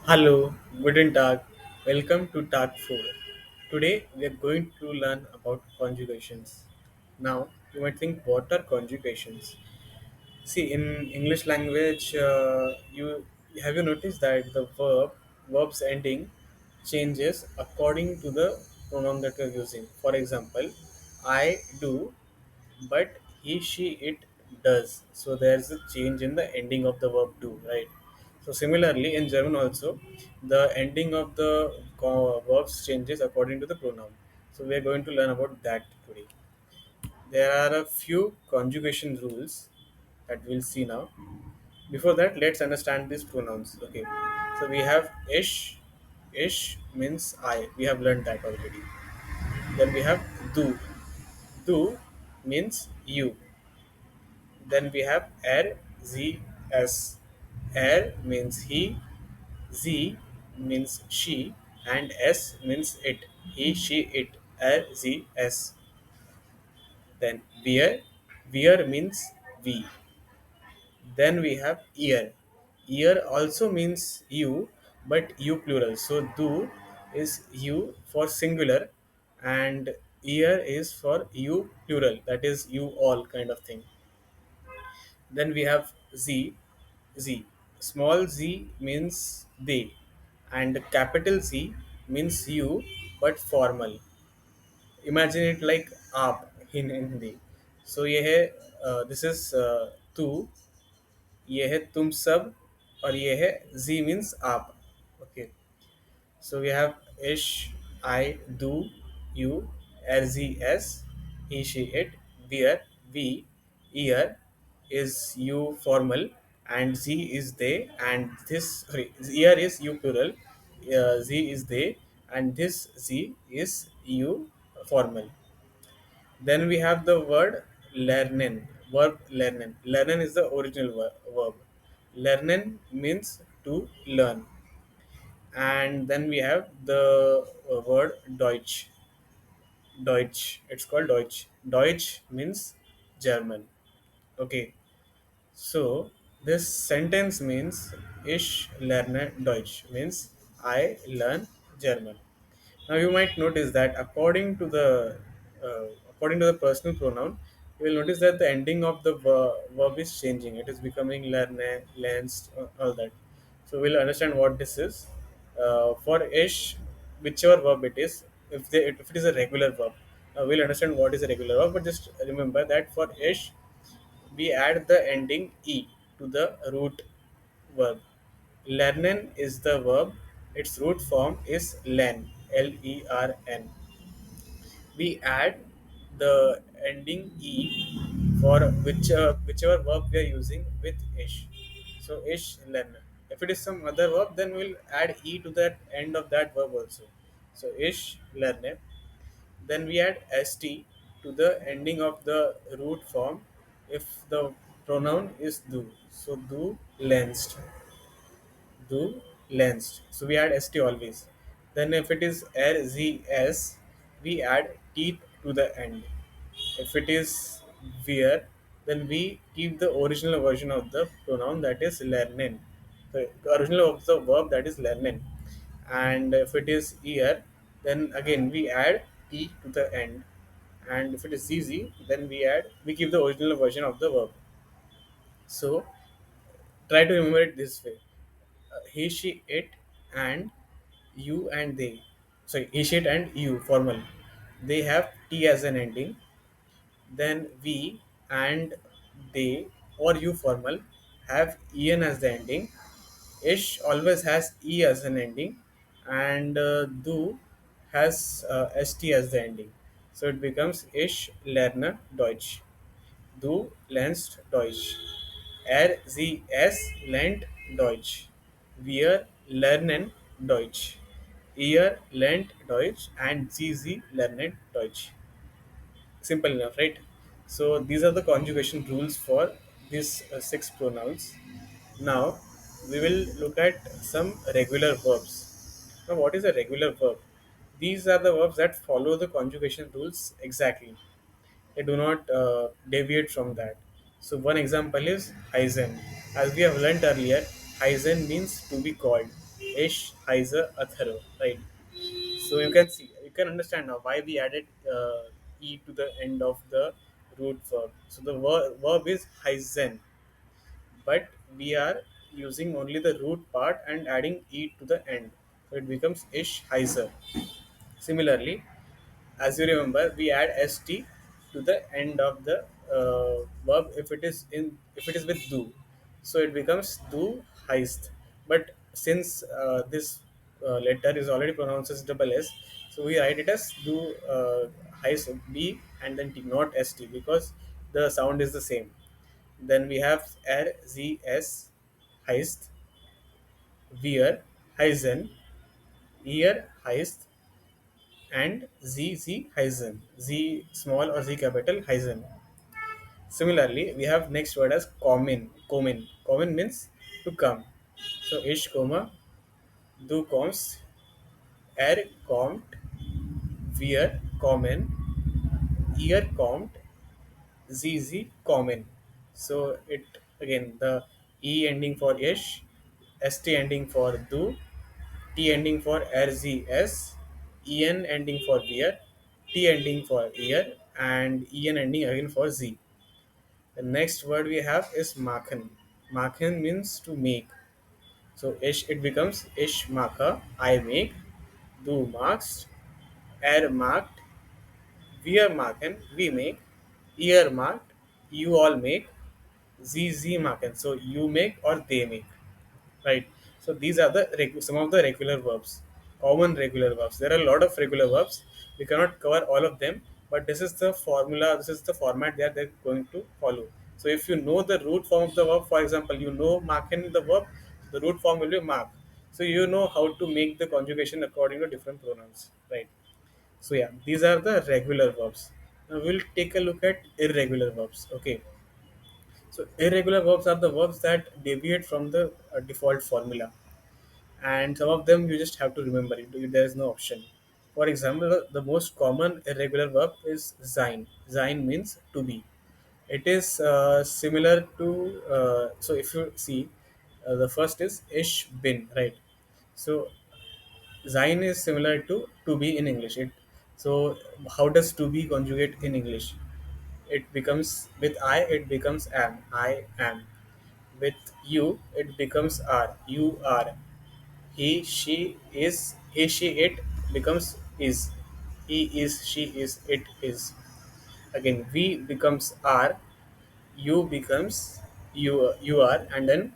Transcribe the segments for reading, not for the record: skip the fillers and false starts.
Hello, guten Tag. Welcome to Tag 4. Today we are going to learn about conjugations. Now, you might think, what are conjugations? See, in English language, you have you noticed that the verb's ending changes according to the pronoun that you're using. For example, I do, but he, she, it does. So there's a change in the ending of the verb do, right? So similarly, in German also, the ending of the verbs changes according to the pronoun. So we are going to learn about that today. There are a few conjugation rules that we'll see now. Before that, let's understand these pronouns. Okay, so we have ish. Ish means I. We have learned that already. Then we have do. Do means you. Then we have er, z, s. Er means he, z means she, and s means it. He, she, it. Er, z, s. Then wir. Wir means we. Then we have ear. Ear also means you, but you plural. So do is you for singular, and ear is for you plural. That is you all kind of thing. Then we have Z. Z. Small z means they, and capital Z means you, but formal. Imagine it like आप in Hindi. So ये है this is तू, ये है तुम सब, और ये है Z means आप. Okay. So we have ish, I, do, you, rzs, he, she, it, beer, we, ear is you formal, and z is they, and this sorry, ear is you plural, z is they, and this z is you formal. Then we have the word lernen, verb lernen. Lernen is the original verb. Lernen means to learn. And then we have the word Deutsch. Deutsch. It's called Deutsch. Deutsch means German. Okay. So this sentence means Ich lerne Deutsch means I learn German. Now you might notice that according to the personal pronoun, you will notice that the ending of the verb is changing. It is becoming lerne, lensed, all that. So we'll understand what this is. For ish, whichever verb it is, if it is a regular verb, we'll understand what is a regular verb. But just remember that for ish, we add the ending e to the root verb. Lernen is the verb. Its root form is len, Lern. We add the ending e for whichever verb we are using with ish. So ish lernen. If it is some other verb, then we'll add e to that end of that verb also. So ish lernen. Then we add st to the ending of the root form if the pronoun is do. So do lensed. Do lensed. So we add st always. Then if it is rzs, we add t to the end. If it is wir, then we keep the original version of the pronoun, that is lernen. The original of the verb, that is lernen. And if it is ear, then again we add t to the end. And if it is zz, then we keep the original version of the verb. So try to remember it this way: he, she, it, and you and they. Sorry, he, she, it, and you formal. They have t as an ending. Then we and they or you formal have en as the ending. Ish always has e as an ending, and do has st as the ending. So it becomes ich lerne Deutsch. Du lernst Deutsch. Sie es lernt Deutsch. Wir lernen Deutsch. Ihr lernt Deutsch, and sie lernen Deutsch. Simple enough, right? So these are the conjugation rules for these six pronouns. Now we will look at some regular verbs. Now, what is a regular verb? These are the verbs that follow the conjugation rules exactly. They do not deviate from that. So one example is heißen. As we have learnt earlier, heißen means to be called. Ish, Heiser, Atharva, right? So you can see, you can understand now why we added e to the end of the root verb. So the verb is Heisen, but we are using only the root part and adding e to the end. So it becomes Ish, Heiser. Similarly, as you remember, we add st to the end of the verb if it is with do, so it becomes do heist. But since this letter is already pronounced as double s, so we write it as do heist b and then t, not st, because the sound is the same. Then we have r z s heist, weir heisen, ear heist, and Z Heisen. Z small or Z capital Heisen. Similarly, we have next word as common. Common. Common means to come. So ish comma do comes er commt wir common ear commt zz common. So it again the e ending for ish, st ending for do, T ending for RZS, EN ending for beer, T ending for ear, and EN ending again for Z. The next word we have is Makhan. Makhan means to make. So ish it becomes ish maka, I make, do marks, er marked, we are marken, we make, ear marked, you all make, ZZ marken. So you make or they make, right? So these are the some of the regular verbs, common regular verbs. There are a lot of regular verbs. We cannot cover all of them, but this is the formula, this is the format that they're going to follow. So if you know the root form of the verb, for example, you know mark in the verb, the root form will be mark. So you know how to make the conjugation according to different pronouns, right? So yeah, these are the regular verbs. Now we'll take a look at irregular verbs. Okay, so irregular verbs are the verbs that deviate from the default formula, and some of them you just have to remember it. There is no option. For example, the most common irregular verb is sein. Sein means to be. It is similar to so if you see the first is ish bin, right? So sein is similar to be in English. So how does to be conjugate in English? It becomes with I. It becomes am. I am. With you, it becomes are. You are. He, she is. He, she, it becomes is. He is. She is. It is. Again, we becomes are. You becomes you. You are, and then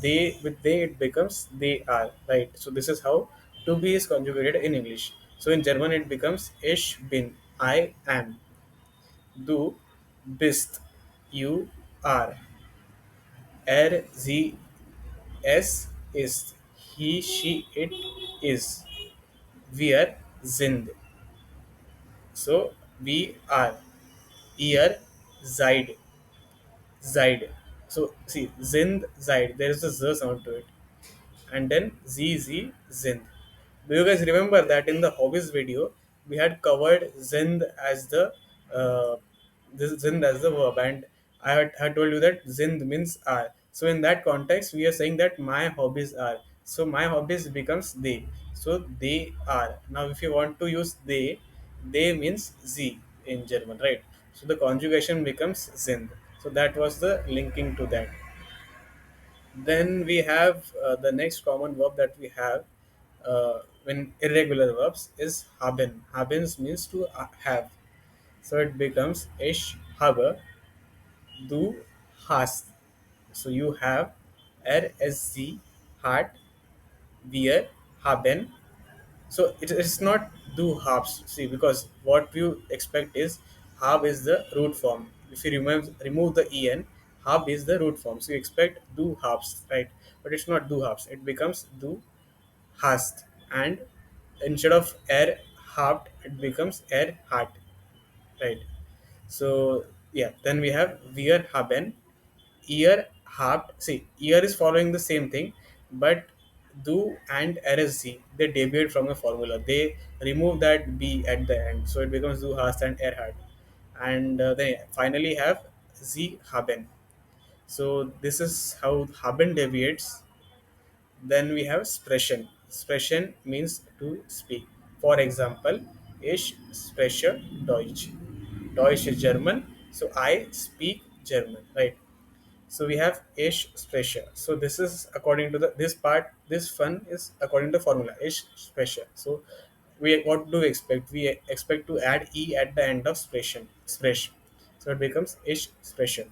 they with they it becomes they are. Right. So this is how to be is conjugated in English. So in German it becomes ich bin. I am. Du bist. You are. Er, sie, es ist. He, she, it is. Wir sind. So we are. Ihr seid. Seid. So see, sind, seid. There is a z sound to it. And then ZZ Zind. Do you guys remember that in the hobbies video we had covered Zind as the this Zind as the verb, and had told you that Zind means are. So in that context, we are saying that my hobbies are. So my hobbies becomes they. So they are. Now if you want to use they means Z in German, right? So the conjugation becomes Zind. So that was the linking to that. Then we have the next common verb that we have when irregular verbs is haben. Habens means to have. So it becomes ich habe, du hast. So you have, RSZ, hat, wir haben. So it is not do halves. See, because what you expect is hab is the root form. If you remove the en, hab is the root form. So you expect do halves, right? But it's not do halves. It becomes do hast, and instead of er habt, it becomes er hat, right? So yeah, then we have wir haben, ear habt. See, ear is following the same thing, but do and rsc they deviate from the formula. They remove that b at the end, so it becomes du hast and er hat. And they finally have z haben. So this is how haben deviates. Then we have expression. Expression means to speak. For example, ich spreche Deutsch. Deutsch is German, so I speak German, right? So we have ich spreche. So this is according to the this part. This fun is according to the formula ich spreche. So we what do we expect? We expect to add e at the end of expression. Expression. So it becomes ich spreche.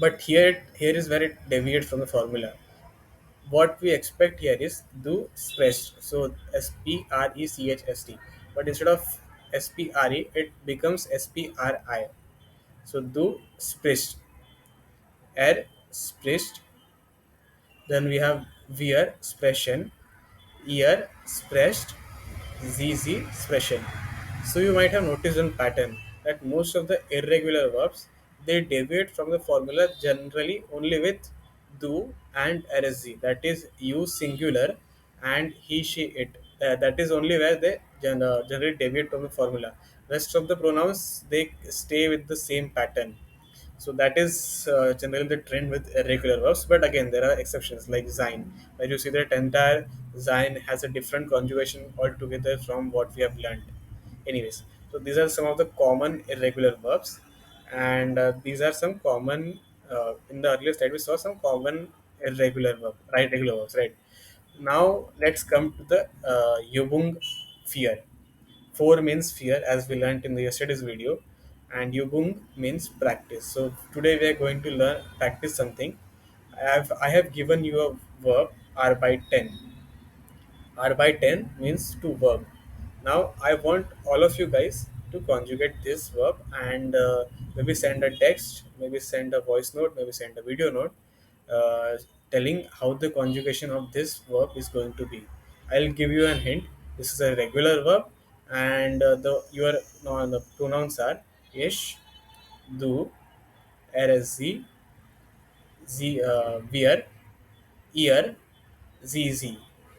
But here is where it deviates from the formula. What we expect here is do sprechst. So sprechst, but instead of spre it becomes spri. So do sprechst, er spricht. Then we have wir sprechen, ihr sprecht, sie sprechen. So you might have noticed one pattern that most of the irregular verbs they deviate from the formula generally only with do and rsg. That is you singular and he she it. That is only where they generally deviate from the formula. Rest of the pronouns they stay with the same pattern. So that is generally the trend with irregular verbs. But again, there are exceptions like sein, where you see that entire sein has a different conjugation altogether from what we have learned. Anyways, so these are some of the common irregular verbs, and these are some common. In the earlier slide, we saw some common irregular verb, right? Regular verbs, right? Now let's come to the Yubung fear. Four means fear, as we learnt in the yesterday's video, and Yubung means practice. So today we are going to learn practice something. I have given you a verb R by 10. R by 10 means to verb. Now I want all of you guys to conjugate this verb and maybe send a text, maybe send a voice note, maybe send a video note uh, telling how the conjugation of this verb is going to be. I'll give you a hint. This is a regular verb and the your no, the pronouns are ish, do, rsz, wir, ear, zz.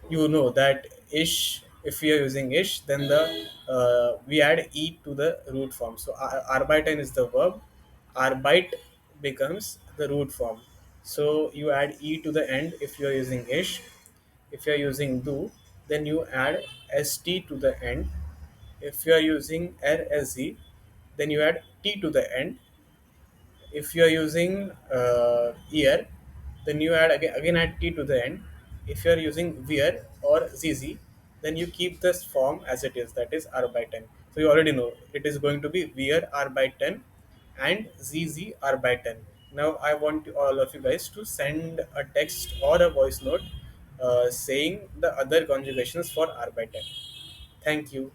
You know that ish, if we are using ish, then the we add e to the root form. So arbeiten is the verb, arbeit becomes the root form. So you add e to the end if you are using ish. If you are using do, then you add st to the end. If you are using rsz, then you add t to the end. If you are using ear, then you add again add t to the end. If you are using wir or zz, then you keep this form as it is, that is r by 10. So you already know it is going to be wir r by 10 and zz r by 10. Now I want all of you guys to send a text or a voice note saying the other conjugations for r by 10. Thank you.